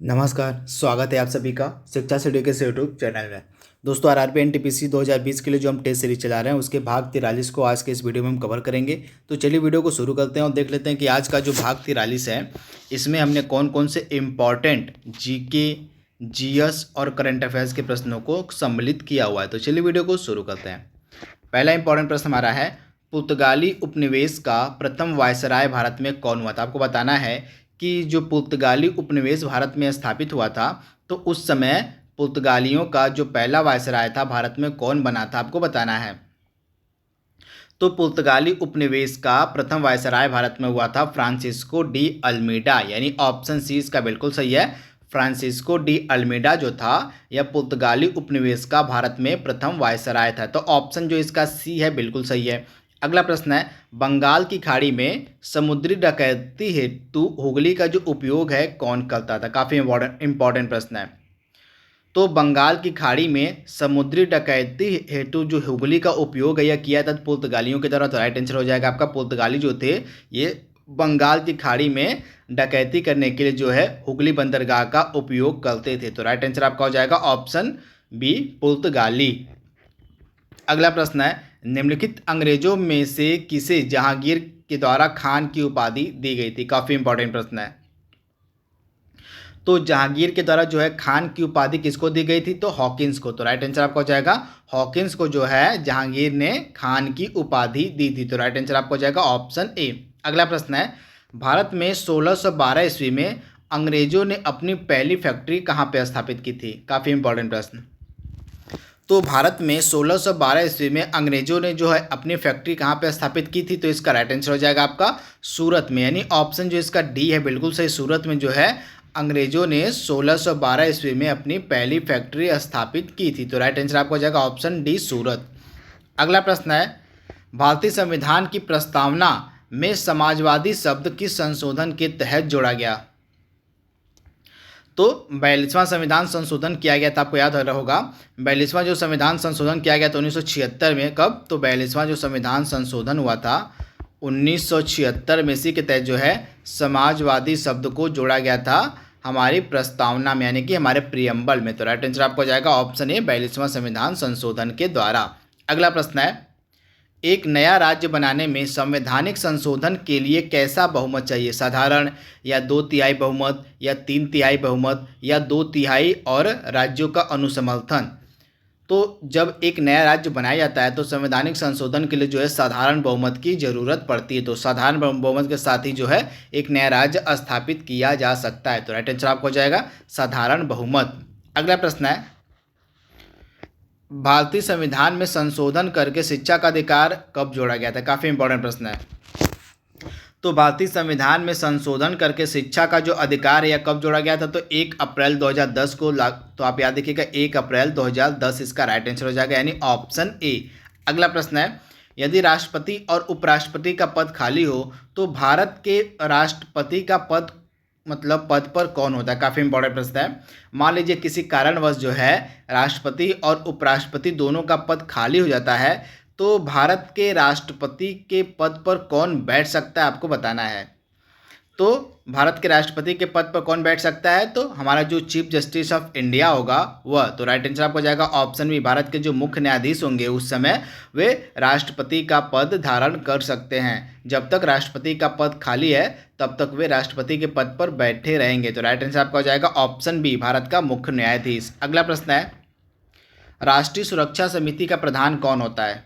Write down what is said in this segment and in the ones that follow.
नमस्कार, स्वागत है आप सभी का शिक्षा से के यूट्यूब चैनल में। दोस्तों, आरआरबी एनटीपीसी 2020 के लिए जो हम टेस्ट सीरीज चला रहे हैं उसके भाग 43 को आज के इस वीडियो में हम कवर करेंगे। तो चलिए वीडियो को शुरू करते हैं और देख लेते हैं कि आज का जो भाग 43 है इसमें हमने कौन कौन से इम्पॉर्टेंट जीके, जीएस और करंट अफेयर्स के प्रश्नों को सम्मिलित किया हुआ है। तो चलिए वीडियो को शुरू करते हैं। पहला इंपॉर्टेंट प्रश्न हमारा है, पुर्तगाली उपनिवेश का प्रथम वायसराय भारत में कौन हुआ था। आपको बताना है कि जो पुर्तगाली उपनिवेश भारत में स्थापित हुआ था तो उस समय पुर्तगालियों का जो पहला वायसराय था भारत में कौन बना था, आपको बताना है। तो पुर्तगाली उपनिवेश का प्रथम वायसराय भारत में हुआ था फ्रांसिस्को डी अल्मीडा, यानी ऑप्शन सी इसका बिल्कुल सही है। फ्रांसिस्को डी अल्मीडा जो था यह पुर्तगाली उपनिवेश का भारत में प्रथम वायसराय था। तो ऑप्शन जो इसका सी है बिल्कुल सही है। अगला प्रश्न है, बंगाल की खाड़ी में समुद्री डकैती हेतु हुगली का जो उपयोग है कौन करता था। काफ़ी इंपॉर्टेंट प्रश्न है। तो बंगाल की खाड़ी में समुद्री डकैती हेतु जो हुगली का उपयोग है यह किया था पुर्तगालियों के द्वारा। तो राइट आंसर हो जाएगा आपका, पुर्तगाली जो थे ये बंगाल की खाड़ी में डकैती करने के लिए जो है हुगली बंदरगाह का उपयोग करते थे। तो राइट आंसर आपका हो जाएगा ऑप्शन बी, पुर्तगाली। अगला प्रश्न है, निम्नलिखित अंग्रेजों में से किसे जहांगीर के द्वारा खान की उपाधि दी गई थी। काफ़ी इंपॉर्टेंट प्रश्न है। तो जहांगीर के द्वारा जो है खान की उपाधि किसको दी गई थी, तो हॉकिंस को। तो राइट आंसर आपका हो जाएगा हॉकिंस को जो है जहांगीर ने खान की उपाधि दी थी। तो राइट आंसर आपका हो जाएगा ऑप्शन ए। अगला प्रश्न है, भारत में 1612 ईस्वी में अंग्रेजों ने अपनी पहली फैक्ट्री कहाँ पर स्थापित की थी। काफ़ी इंपॉर्टेंट प्रश्न। तो भारत में 1612 ईस्वी में अंग्रेजों ने जो है अपनी फैक्ट्री कहाँ पे स्थापित की थी, तो इसका राइट आंसर हो जाएगा आपका सूरत में, यानी ऑप्शन जो इसका डी है बिल्कुल सही। सूरत में जो है अंग्रेजों ने 1612 ईस्वी में अपनी पहली फैक्ट्री स्थापित की थी। तो राइट आंसर आपको हो जाएगा ऑप्शन डी, सूरत। अगला प्रश्न है, भारतीय संविधान की प्रस्तावना में समाजवादी शब्द किस संशोधन के तहत जोड़ा गया। तो 42वां संविधान संशोधन किया गया था, आपको याद हो रहा होगा। 42वां जो संविधान संशोधन किया गया था 1976 में। कब, तो 42वां जो संविधान संशोधन हुआ था 1976 में, इसी के तहत जो है समाजवादी शब्द को जोड़ा गया था हमारी प्रस्तावना में, यानी कि हमारे प्रियम्बल में। तो राइट आंसर आपको जाएगा ऑप्शन ए, 42वां संविधान संशोधन के द्वारा। अगला प्रश्न है, एक नया राज्य बनाने में संवैधानिक संशोधन के लिए कैसा बहुमत चाहिए। साधारण, या 2/3 बहुमत, या 3/3 बहुमत, या 2/3 और राज्यों का अनुसमर्थन। तो जब एक नया राज्य बनाया जाता है तो संवैधानिक संशोधन के लिए जो है साधारण बहुमत की ज़रूरत पड़ती है। तो साधारण बहुमत के साथ ही जो है एक नया राज्य स्थापित किया जा सकता है। तो राइट आंसर आपको हो जाएगा साधारण बहुमत। अगला प्रश्न है, भारतीय संविधान में संशोधन करके शिक्षा का अधिकार कब जोड़ा गया था। काफ़ी इंपॉर्टेंट प्रश्न है। तो भारतीय संविधान में संशोधन करके शिक्षा का जो अधिकार है यह कब जोड़ा गया था, तो 1 अप्रैल 2010 को तो आप याद रखिएगा 1 अप्रैल 2010 इसका राइट आंसर हो जाएगा, यानी ऑप्शन ए। अगला प्रश्न है, यदि राष्ट्रपति और उपराष्ट्रपति का पद खाली हो तो भारत के राष्ट्रपति का पद पर कौन होता है। काफ़ी इंपॉर्टेंट प्रश्न है। मान लीजिए किसी कारणवश जो है राष्ट्रपति और उपराष्ट्रपति दोनों का पद खाली हो जाता है तो भारत के राष्ट्रपति के पद पर कौन बैठ सकता है, आपको बताना है। तो भारत के राष्ट्रपति के पद पर कौन बैठ सकता है, तो हमारा जो चीफ जस्टिस ऑफ इंडिया होगा वह। तो राइट आंसर आपको जाएगा ऑप्शन बी, भारत के जो मुख्य न्यायाधीश होंगे उस समय वे राष्ट्रपति का पद धारण कर सकते हैं। जब तक राष्ट्रपति का पद खाली है तब तक वे राष्ट्रपति के पद पर बैठे रहेंगे। तो राइट आंसर आपका हो जाएगा ऑप्शन बी, भारत का मुख्य न्यायाधीश। अगला प्रश्न है, राष्ट्रीय सुरक्षा समिति का प्रधान कौन होता है।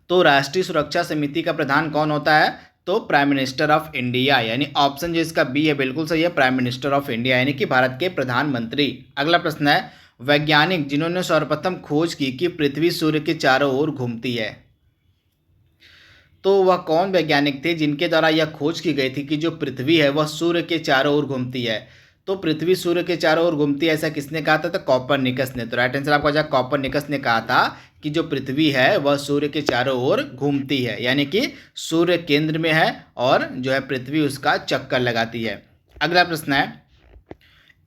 तो राष्ट्रीय सुरक्षा समिति का प्रधान कौन होता है, तो प्राइम मिनिस्टर ऑफ इंडिया, यानी ऑप्शन जो इसका बी है बिल्कुल सही है, प्राइम मिनिस्टर ऑफ इंडिया, यानी कि भारत के प्रधानमंत्री। अगला प्रश्न है, वैज्ञानिक जिन्होंने सर्वप्रथम खोज की कि पृथ्वी सूर्य के चारों ओर घूमती है, तो वह कौन वैज्ञानिक थे जिनके द्वारा यह खोज की गई थी कि जो पृथ्वी है वह सूर्य के चारों ओर घूमती है। तो पृथ्वी सूर्य के चारों ओर घूमती है ऐसा किसने कहा था, तो कॉपरनिकस ने। तो राइट आंसर आपका जाएगा कॉपरनिकस ने कहा था कि जो पृथ्वी है वह सूर्य के चारों ओर घूमती है, यानी कि सूर्य केंद्र में है और जो है पृथ्वी उसका चक्कर लगाती है। अगला प्रश्न है,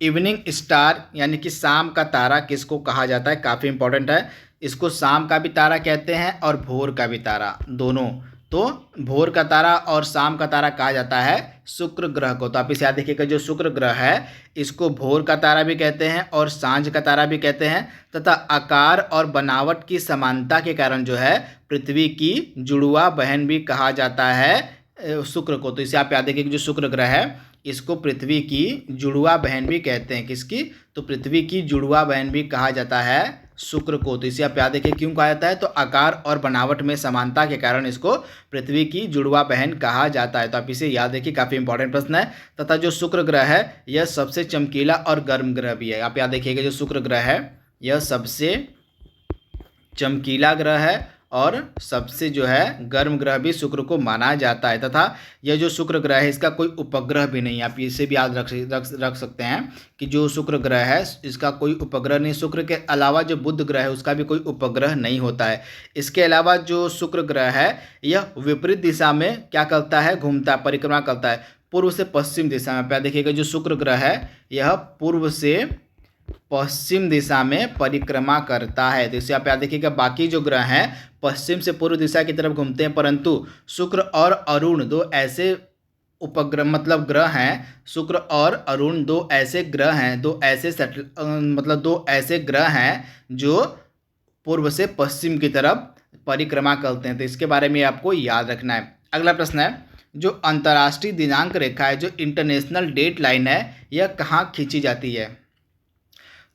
इवनिंग स्टार यानी कि शाम का तारा किसको कहा जाता है। काफ़ी इंपॉर्टेंट है। इसको शाम का भी तारा कहते हैं और भोर का भी तारा, दोनों। तो भोर का तारा और शाम का तारा कहा जाता है शुक्र ग्रह को। तो आप इसे याद देखिएगा, जो शुक्र ग्रह है इसको भोर का तारा भी कहते हैं और सांझ का तारा भी कहते हैं, तथा आकार और बनावट की समानता के कारण जो है पृथ्वी की जुड़वा बहन भी कहा जाता है शुक्र को। तो इसे आप याद देखिए कि जो शुक्र ग्रह है इसको पृथ्वी की जुड़वा बहन भी कहते हैं। किसकी? तो पृथ्वी की जुड़वा बहन भी कहा जाता है शुक्र को। तो इसे आप याद देखिए क्यों कहा जाता है, तो आकार और बनावट में समानता के कारण इसको पृथ्वी की जुड़वा बहन कहा जाता है। तो आप इसे याद देखिए, काफ़ी इंपॉर्टेंट प्रश्न है। तथा जो शुक्र ग्रह है यह सबसे चमकीला और गर्म ग्रह भी है। आप याद देखिएगा, जो शुक्र ग्रह है यह सबसे चमकीला ग्रह है और सबसे जो है गर्म ग्रह भी शुक्र को माना जाता है। तथा यह जो शुक्र ग्रह है इसका कोई उपग्रह भी नहीं है। आप इसे भी याद रख सकते हैं कि जो शुक्र ग्रह है इसका कोई उपग्रह नहीं। शुक्र के अलावा जो बुध ग्रह है उसका भी कोई उपग्रह नहीं होता है। इसके अलावा जो शुक्र ग्रह है यह विपरीत दिशा में क्या करता है, घूमता है, परिक्रमा करता है, पूर्व से पश्चिम दिशा में। आप देखिएगा, जो शुक्र ग्रह है यह पूर्व से पश्चिम दिशा में परिक्रमा करता है। तो इसे आप याद देखिएगा, बाकी जो ग्रह हैं पश्चिम से पूर्व दिशा की तरफ घूमते हैं, परंतु शुक्र और अरुण दो ऐसे उपग्रह मतलब ग्रह हैं, शुक्र और अरुण दो ऐसे ग्रह हैं, दो ऐसे ग्रह हैं जो पूर्व से पश्चिम की तरफ परिक्रमा करते हैं। तो इसके बारे में आपको याद रखना है। अगला प्रश्न है, जो अंतर्राष्ट्रीय दिनांक रेखा है, जो इंटरनेशनल डेट लाइन है, यह कहाँ खींची जाती है?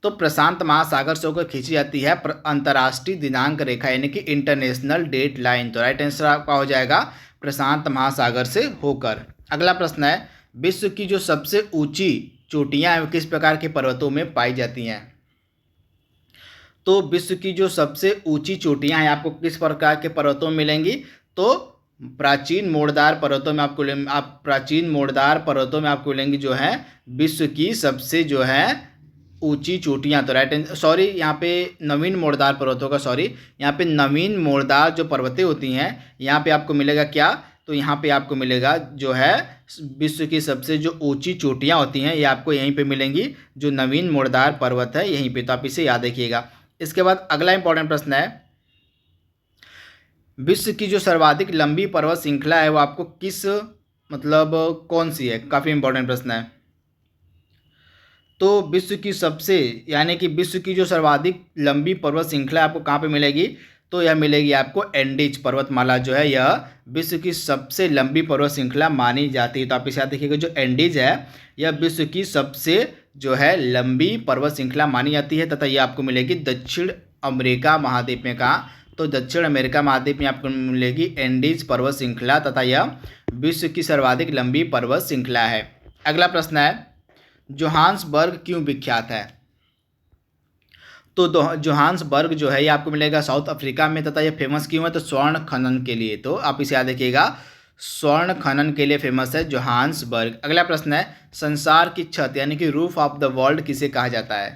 तो प्रशांत महासागर से होकर खींची जाती है अंतर्राष्ट्रीय दिनांक रेखा, यानी कि इंटरनेशनल डेट लाइन। तो राइट आंसर आपका हो जाएगा प्रशांत महासागर से होकर। अगला प्रश्न है, विश्व की जो सबसे ऊंची चोटियां हैं किस प्रकार के पर्वतों में पाई जाती हैं? तो विश्व की जो सबसे ऊंची चोटियां हैं आपको किस प्रकार के पर्वतों में मिलेंगी? तो प्राचीन मोड़दार पर्वतों में आपको मिलेंगी जो है विश्व की सबसे जो है ऊंची चोटियां। तो यहाँ पे नवीन मोड़दार पर्वतों का यहाँ पे नवीन मोड़दार जो पर्वतें होती हैं यहाँ पे आपको मिलेगा क्या? तो यहाँ पे आपको मिलेगा जो है विश्व की सबसे जो ऊंची चोटियां होती हैं ये आपको यहीं पे मिलेंगी, जो नवीन मोड़दार पर्वत है यहीं पे। तो आप इसे याद रखिएगा। इसके बाद अगला इंपॉर्टेंट प्रश्न है, विश्व की जो सर्वाधिक लंबी पर्वत श्रृंखला है वो आपको कौन सी है? काफ़ी इंपॉर्टेंट प्रश्न है। तो विश्व की जो सर्वाधिक लंबी पर्वत श्रृंखला आपको कहाँ पे मिलेगी? तो यह मिलेगी आपको एंडीज पर्वतमाला जो है यह विश्व की सबसे लंबी पर्वत श्रृंखला मानी जाती है। तो आप इसे याद देखिएगा, जो एंडीज है यह विश्व की सबसे जो है लंबी पर्वत श्रृंखला मानी जाती है, तथा यह आपको मिलेगी दक्षिण अमेरिका महाद्वीप में। कहाँ? तो दक्षिण अमेरिका महाद्वीप में आपको मिलेगी एंडीज पर्वत श्रृंखला, तथा यह विश्व की सर्वाधिक लंबी पर्वत श्रृंखला है। अगला प्रश्न है, जोहान्सबर्ग क्यों विख्यात है? तो जोहान्सबर्ग जो है ये आपको मिलेगा साउथ अफ्रीका में, तथा ये फेमस क्यों है? तो स्वर्ण खनन के लिए। तो आप इसे याद रखिएगा, स्वर्ण खनन के लिए फेमस है जोहान्सबर्ग। अगला प्रश्न है, संसार की छत यानी कि रूफ ऑफ द वर्ल्ड किसे कहा जाता है?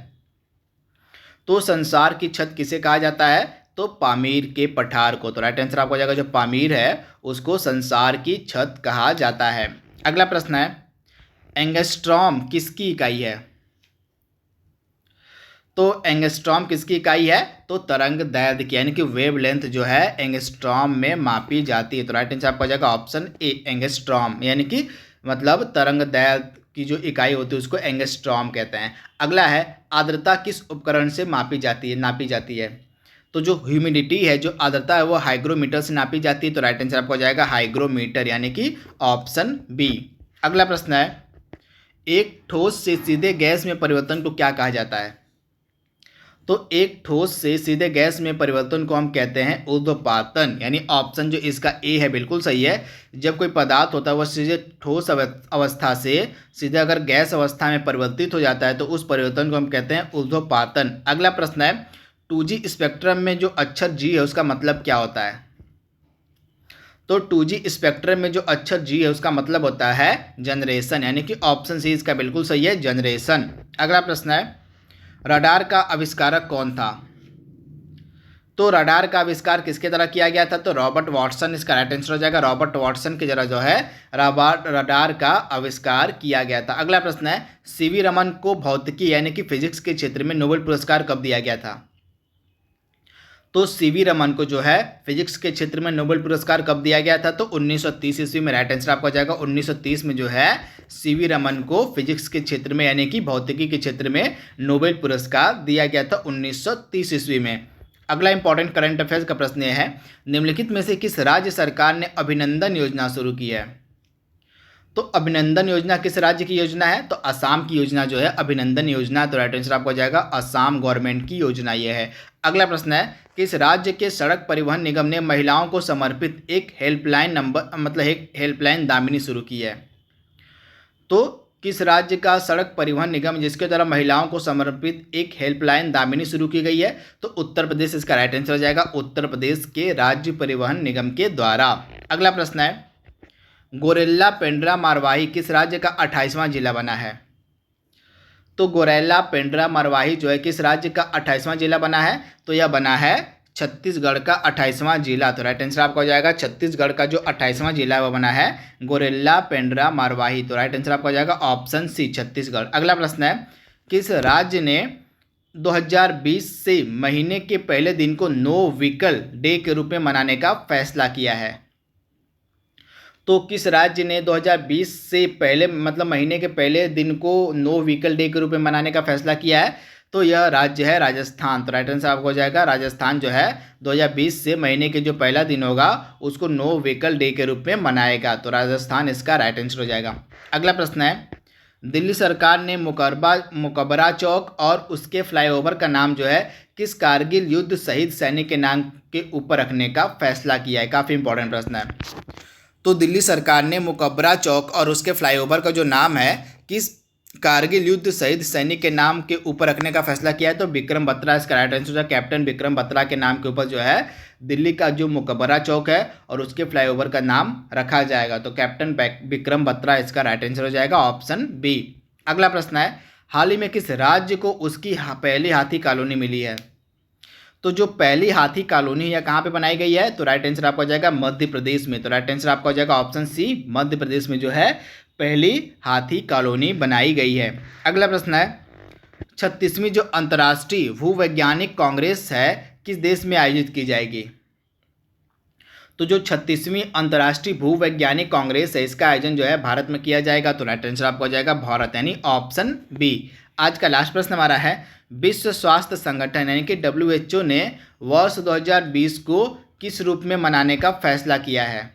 तो संसार की छत किसे कहा जाता है? तो पामीर के पठार को। तो राइट आंसर आपको हो जाएगा, जो पामीर है उसको संसार की छत कहा जाता है। अगला प्रश्न है, एंगस्ट्रॉम किसकी इकाई है? तो एंगस्ट्रॉम किसकी इकाई है? तो तरंग दैर्ध्य की, यानी कि वेवलेंथ जो है एंगस्ट्रॉम में मापी जाती है। तो राइट आंसर आपका हो जाएगा ऑप्शन ए, एंगस्ट्रॉम, यानी कि मतलब तरंग दैर्ध्य की जो इकाई होती है उसको एंगस्ट्रॉम कहते हैं। अगला है, आर्द्रता किस उपकरण से नापी जाती है? तो जो ह्यूमिडिटी है, जो आर्द्रता है वो हाइग्रोमीटर से नापी जाती है। तो राइट आंसर आपका हो जाएगा हाइग्रोमीटर, यानी कि ऑप्शन बी। अगला प्रश्न है, एक ठोस से सीधे गैस में परिवर्तन को क्या कहा जाता है? तो एक ठोस से सीधे गैस में परिवर्तन को हम कहते हैं ऊर्ध्वपातन, यानी ऑप्शन जो इसका ए है बिल्कुल सही है। जब कोई पदार्थ होता है वह सीधे ठोस अवस्था से सीधे अगर गैस अवस्था में परिवर्तित हो जाता है तो उस परिवर्तन को हम कहते हैं ऊर्ध्वपातन। अगला प्रश्न है, 2G स्पेक्ट्रम में जो अक्षर G है उसका मतलब क्या होता है? तो 2G स्पेक्ट्रम में जो अक्षर G है उसका मतलब होता है जनरेशन, यानी कि ऑप्शन सी इसका बिल्कुल सही है, जनरेशन। अगला प्रश्न है, रडार का आविष्कारक कौन था? तो रडार का आविष्कार किसके द्वारा किया गया था? तो रॉबर्ट वॉटसन इसका राइट आंसर हो जाएगा। रॉबर्ट वॉटसन के जरा जो है रडार का आविष्कार किया गया था। अगला प्रश्न है, सीवी रमन को भौतिकी यानी कि फिजिक्स के क्षेत्र में नोबेल पुरस्कार कब दिया गया था? तो सीवी रमन को जो है फिजिक्स के क्षेत्र में नोबेल पुरस्कार कब दिया गया था? तो 1930 ईस्वी में। राइट आंसर आपका हो जाएगा 1930 में जो है सीवी रमन को फिजिक्स के क्षेत्र में यानी कि भौतिकी के क्षेत्र में नोबेल पुरस्कार दिया गया था 1930 ईस्वी में। अगला इंपॉर्टेंट करंट अफेयर्स का प्रश्न यह है, निम्नलिखित में से किस राज्य सरकार ने अभिनंदन योजना शुरू की है? तो अभिनंदन योजना किस राज्य की योजना है? तो असम की योजना जो है अभिनंदन योजना। तो राइट आंसर आपको हो जाएगा असम गवर्नमेंट की योजना ये है। अगला प्रश्न है, किस राज्य के सड़क परिवहन निगम ने महिलाओं को समर्पित एक हेल्पलाइन नंबर एक हेल्पलाइन दामिनी शुरू की है? तो किस राज्य का सड़क परिवहन निगम जिसके द्वारा महिलाओं को समर्पित एक हेल्पलाइन दामिनी शुरू की गई है? तो उत्तर प्रदेश इसका राइट आंसर हो जाएगा, उत्तर प्रदेश के राज्य परिवहन निगम के द्वारा। अगला प्रश्न है, गोरेला पेंड्रा मारवाही किस राज्य का 28वां जिला बना है? तो गोरेला पेंड्रा मारवाही जो है किस राज्य का 28वां जिला बना है? तो यह बना है छत्तीसगढ़ का 28वां जिला। तो राइट आंसर आपका हो जाएगा छत्तीसगढ़ का जो 28वां जिला है वह बना है गोरेला पेंड्रा मारवाही। तो राइट आंसर आपका हो जाएगा ऑप्शन सी छत्तीसगढ़। अगला प्रश्न है, किस राज्य ने 2020 से महीने के पहले दिन को नो व्हीकल डे के रूप में मनाने का फैसला किया है? तो किस राज्य ने 2020 से पहले महीने के पहले दिन को नो व्हीकल डे के रूप में मनाने का फैसला किया है? तो यह राज्य है राजस्थान। तो राइट आंसर आपको हो जाएगा राजस्थान जो है 2020 से महीने के जो पहला दिन होगा उसको नो व्हीकल डे के रूप में मनाएगा। तो राजस्थान इसका राइट आंसर हो जाएगा। अगला प्रश्न है, दिल्ली सरकार ने मुकबरा चौक और उसके फ्लाईओवर का नाम जो है किस कारगिल युद्ध शहीद सैनिक के नाम के ऊपर रखने का फैसला किया है? काफ़ी इंपॉर्टेंट प्रश्न है। तो दिल्ली सरकार ने मुकबरा चौक और उसके फ्लाईओवर का जो नाम है किस कारगिल युद्ध शहीद सैनिक के नाम के ऊपर रखने का फैसला किया है? तो विक्रम बत्रा इसका राइट आंसर है, कैप्टन विक्रम बत्रा के नाम के ऊपर जो है दिल्ली का जो मुकबरा चौक है और उसके फ्लाईओवर का नाम रखा जाएगा। तो कैप्टन विक्रम बत्रा इसका राइट आंसर हो जाएगा ऑप्शन बी। अगला प्रश्न है, हाल ही में किस राज्य को उसकी पहली हाथी कॉलोनी मिली है? तो जो पहली हाथी कॉलोनी है कहाँ पे बनाई गई है? तो राइट आंसर आपका हो जाएगा मध्य प्रदेश में। तो राइट आंसर आपका हो जाएगा ऑप्शन सी, मध्य प्रदेश में जो है पहली हाथी कॉलोनी बनाई गई है। अगला प्रश्न है, 36वीं जो अंतर्राष्ट्रीय भूवैज्ञानिक कांग्रेस है किस देश में आयोजित की जाएगी? तो जो 36वीं अंतर्राष्ट्रीय भूवैज्ञानिक कांग्रेस है इसका आयोजन जो है भारत में किया जाएगा। तो राइट आंसर आपका हो जाएगा भारत यानी ऑप्शन बी। आज का लास्ट प्रश्न हमारा है, विश्व स्वास्थ्य संगठन यानी कि WHO ने वर्ष 2020 को किस रूप में मनाने का फैसला किया है?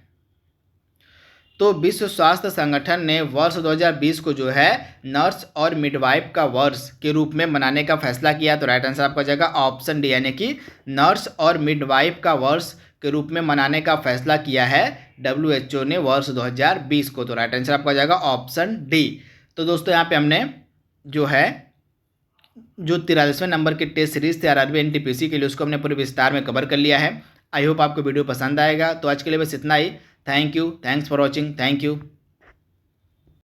तो विश्व स्वास्थ्य संगठन ने वर्ष 2020 को जो है नर्स और मिडवाइफ का वर्ष के रूप में मनाने का फैसला किया। तो राइट आंसर आपका हो जाएगा ऑप्शन डी यानी कि नर्स और मिडवाइफ का वर्ष के रूप में मनाने का फैसला किया है WHO ने वर्ष 2020 को। तो राइट आंसर आपका हो जाएगा ऑप्शन डी। तो दोस्तों यहाँ पे हमने जो है जो 43वें नंबर के टेस्ट सीरीज थे RRB NTPC के लिए उसको हमने पूरे विस्तार में कवर कर लिया है। आई होप आपको वीडियो पसंद आएगा। तो आज के लिए बस इतना ही। Thank you, thanks for watching, thank you.